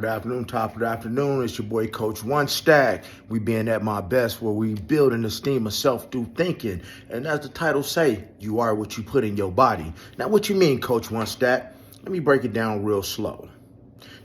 Good afternoon, top of the afternoon. It's your boy, Coach One Stack. We being at my best where we build and esteem of self through thinking. And as the title say, you are what you put in your body. Now, what you mean, Coach One Stack? Let me break it down real slow.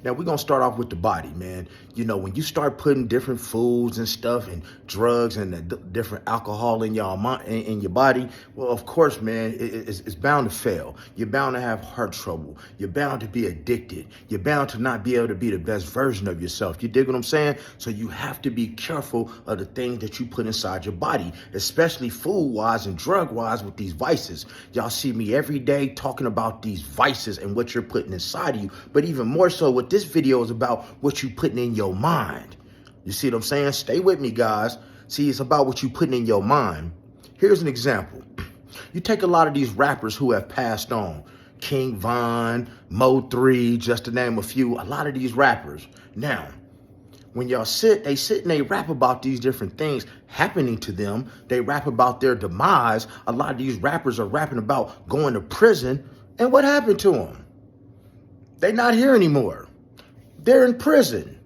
Now, we're going to start off with the body, man. You know, when you start putting different foods and stuff and drugs and the different alcohol in your body, well, of course, man, it's bound to fail. You're bound to have heart trouble. You're bound to be addicted. You're bound to not be able to be the best version of yourself. You dig what I'm saying? So you have to be careful of the things that you put inside your body, especially food-wise and drug-wise with these vices. Y'all see me every day talking about these vices and what you're putting inside of you, but even more so what this video is about, what you putting in your mind. You see what I'm saying? Stay with me, guys. See, it's about what you putting in your mind. Here's an example. You take a lot of these rappers who have passed on, King Von, Mo3, just to name a few, a lot of these rappers. Now, when y'all they sit and they rap about these different things happening to them. They rap about their demise. A lot of these rappers are rapping about going to prison. And what happened to them? They're not here anymore. They're in prison.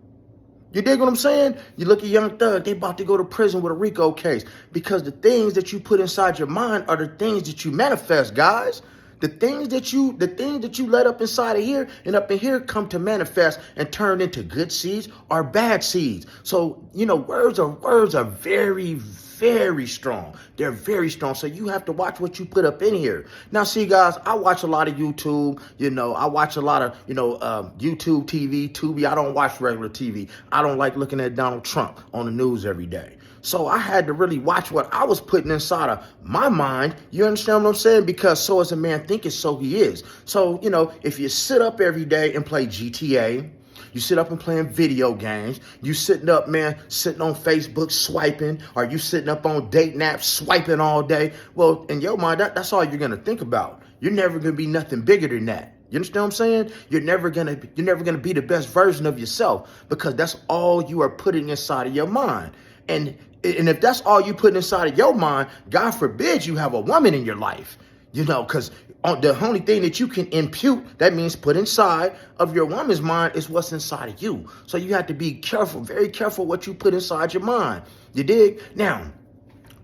You dig what I'm saying? You look at Young Thug, they about to go to prison with a RICO case because the things that you put inside your mind are the things that you manifest, guys. The things that you let up inside of here and up in here come to manifest and turn into good seeds or bad seeds. So, you know, words are very, very strong. They're very strong. So you have to watch what you put up in here. Now, see, guys, I watch a lot of YouTube. You know, I watch a lot of, YouTube TV, Tubi. I don't watch regular TV. I don't like looking at Donald Trump on the news every day. So I had to really watch what I was putting inside of my mind. You understand what I'm saying? Because so as a man thinketh, so he is. So, you know, if you sit up every day and play GTA, you sit up and playing video games, you sitting on Facebook swiping, or you sitting up on dating apps swiping all day, well, in your mind, that's all you're going to think about. You're never going to be nothing bigger than that. You understand what I'm saying? You're never gonna be the best version of yourself because that's all you are putting inside of your mind. And if that's all you put inside of your mind, God forbid you have a woman in your life, you know, because the only thing that you can impute, that means put inside of your woman's mind, is what's inside of you. So you have to be careful, very careful what you put inside your mind. You dig? Now,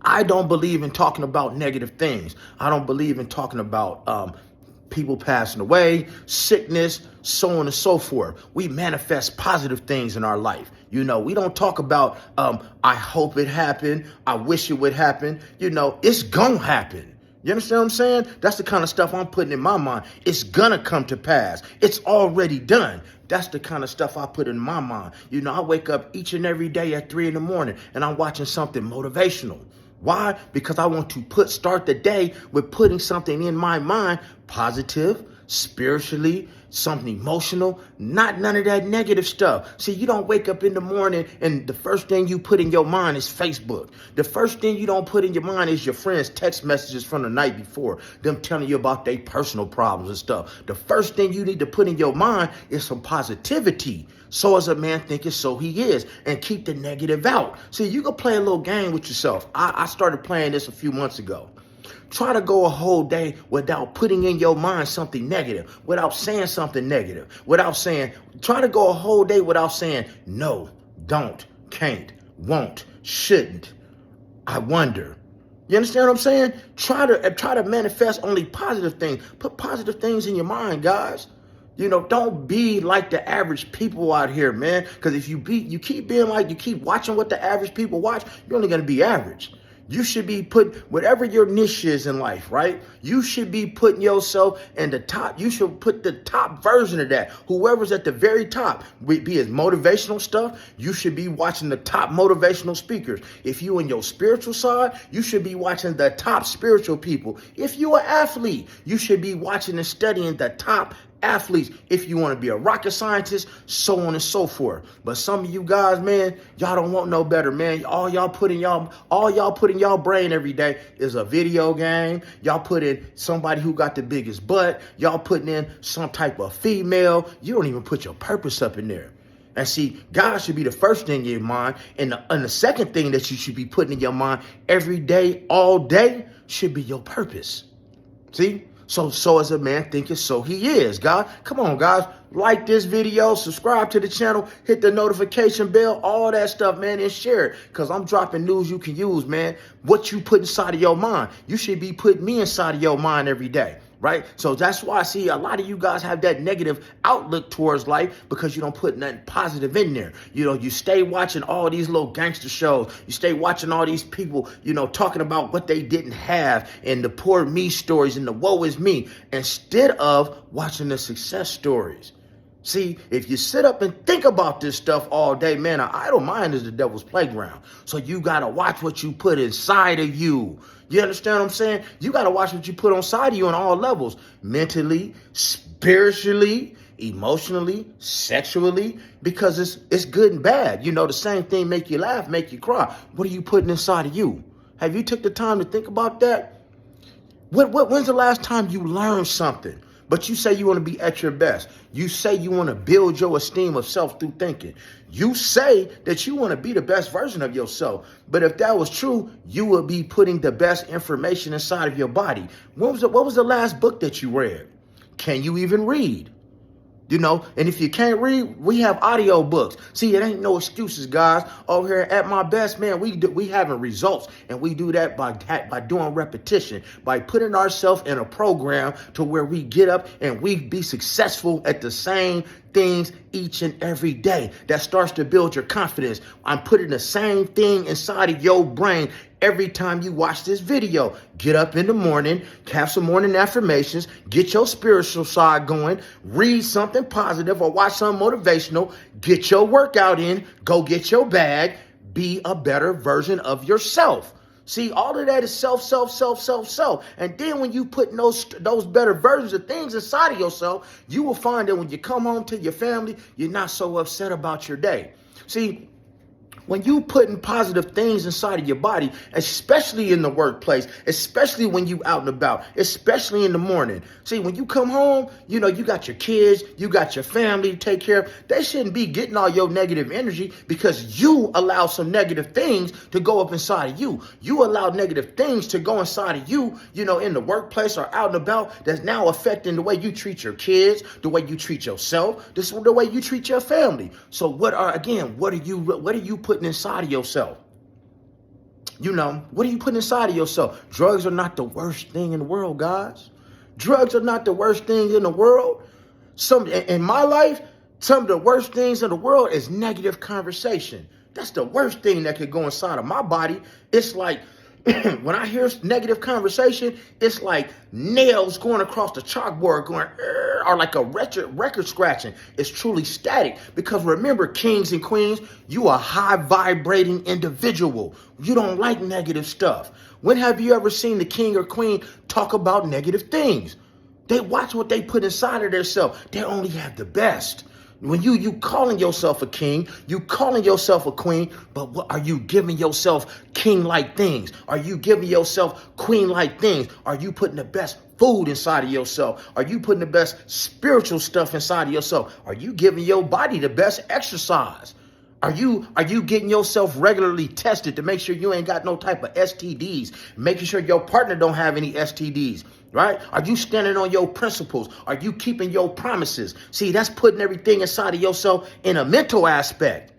I don't believe in talking about negative things. I don't believe in talking about people passing away, sickness, so on and so forth. We manifest positive things in our life. You know, we don't talk about, I hope it happened. I wish it would happen. You know, it's gonna happen. You understand what I'm saying? That's the kind of stuff I'm putting in my mind. It's gonna come to pass. It's already done. That's the kind of stuff I put in my mind. You know, I wake up each and every day at 3 a.m. and I'm watching something motivational. Why? Because I want to start the day with putting something in my mind, positive, spiritually, something emotional, not none of that negative stuff. See, you don't wake up in the morning and the first thing you put in your mind is Facebook. The first thing you don't put in your mind is your friends' text messages from the night before, them telling you about their personal problems and stuff. The first thing you need to put in your mind is some positivity. So as a man thinketh, so he is. And keep the negative out. See, you can play a little game with yourself. I started playing this a few months ago. Try to go a whole day without putting in your mind something negative, without saying something negative, try to go a whole day without saying no, don't, can't, won't, shouldn't, I wonder. You understand what I'm saying? Try to manifest only positive things. Put positive things in your mind, guys. You know, don't be like the average people out here, man. Because if you keep watching what the average people watch, you're only going to be average. You should be whatever your niche is in life, right? You should be putting yourself in the top. You should put the top version of that. Whoever's at the very top, be it motivational stuff, you should be watching the top motivational speakers. If you in your spiritual side, you should be watching the top spiritual people. If you an athlete, you should be watching and studying the top athletes. If you want to be a rocket scientist, so on and so forth. But some of you guys, man, y'all don't want no better, man. All y'all put in y'all brain every day is a video game. Y'all put in somebody who got the biggest butt. Y'all putting in some type of female. You don't even put your purpose up in there. And see, God should be the first thing in your mind. And the second thing that you should be putting in your mind every day, all day, should be your purpose. See? So as a man thinketh, so he is. God, come on, guys. Like this video, subscribe to the channel, hit the notification bell, all that stuff, man, and share it. Because I'm dropping news you can use, man. What you put inside of your mind, you should be putting me inside of your mind every day. Right? So that's why I see a lot of you guys have that negative outlook towards life because you don't put nothing positive in there. You stay watching all these little gangster shows. You stay watching all these people, talking about what they didn't have and the poor me stories and the woe is me instead of watching the success stories. See, if you sit up and think about this stuff all day, man, an idle mind is the devil's playground. So you got to watch what you put inside of you. You understand what I'm saying? You got to watch what you put inside of you on all levels. Mentally, spiritually, emotionally, sexually, because it's good and bad. The same thing make you laugh, make you cry. What are you putting inside of you? Have you took the time to think about that? When's the last time you learned something? But you say you want to be at your best. You say you want to build your esteem of self through thinking. You say that you want to be the best version of yourself. But if that was true, you would be putting the best information inside of your body. What was the last book that you read? Can you even read? And if you can't read, we have audio books. See, it ain't no excuses, guys. Over here at My Best, man, we having results, and we do that by doing repetition, by putting ourselves in a program to where we get up and we be successful at the same things each and every day. That starts to build your confidence. I'm putting the same thing inside of your brain every time you watch this video. Get up in the morning, have some morning affirmations, get your spiritual side going, read something positive or watch something motivational, get your workout in, go get your bag, be a better version of yourself. See, all of that is self. And then when you put those better versions of things inside of yourself, you will find that when you come home to your family, you're not so upset about your day. See, when you putting positive things inside of your body, especially in the workplace, especially when you out and about, especially in the morning. See, when you come home, you got your kids, you got your family to take care of. They shouldn't be getting all your negative energy because you allow some negative things to go up inside of you. You allow negative things to go inside of you, in the workplace or out and about that's now affecting the way you treat your kids, the way you treat yourself, the way you treat your family. So what are you putting inside of yourself? What are you putting inside of yourself? Drugs are not the worst thing in the world, guys. Drugs are not the worst things in the world. In my life, some of the worst things in the world is negative conversation. That's the worst thing that could go inside of my body. It's like when I hear negative conversation, it's like nails going across the chalkboard going, or like a record scratching. It's truly static because remember, kings and queens, you are a high vibrating individual. You don't like negative stuff. When have you ever seen the king or queen talk about negative things? They watch what they put inside of themselves. They only have the best. When you calling yourself a king, you calling yourself a queen, but what are you giving yourself king-like things? Are you giving yourself queen-like things? Are you putting the best food inside of yourself? Are you putting the best spiritual stuff inside of yourself? Are you giving your body the best exercise? Are you getting yourself regularly tested to make sure you ain't got no type of STDs, making sure your partner don't have any STDs, right? Are you standing on your principles? Are you keeping your promises? See, that's putting everything inside of yourself in a mental aspect.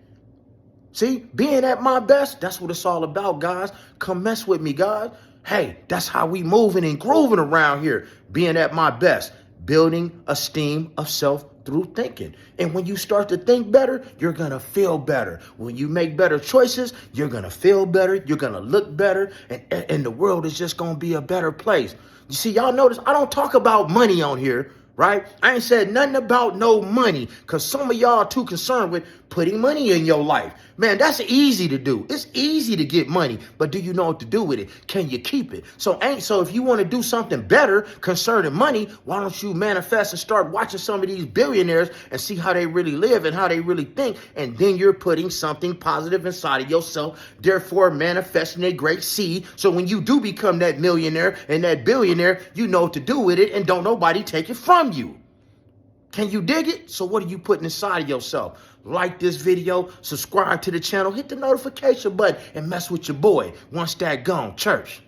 See, being at my best, that's what it's all about, guys. Come mess with me, guys. Hey, that's how we moving and grooving around here. Being at my best, building esteem of self through thinking. And when you start to think better, you're going to feel better. When you make better choices, you're going to feel better. You're going to look better. And the world is just going to be a better place. You see, y'all notice I don't talk about money on here, right? I ain't said nothing about no money because some of y'all are too concerned with putting money in your life. Man, that's easy to do. It's easy to get money, but do you know what to do with it? Can you keep it? So if you want to do something better concerning money, why don't you manifest and start watching some of these billionaires and see how they really live and how they really think, and then you're putting something positive inside of yourself, therefore manifesting a great seed. So when you do become that millionaire and that billionaire, you know what to do with it and don't nobody take it from you. Can you dig it? So what are you putting inside of yourself? Like this video, subscribe to the channel, hit the notification button, and mess with your boy. Once that gone, church.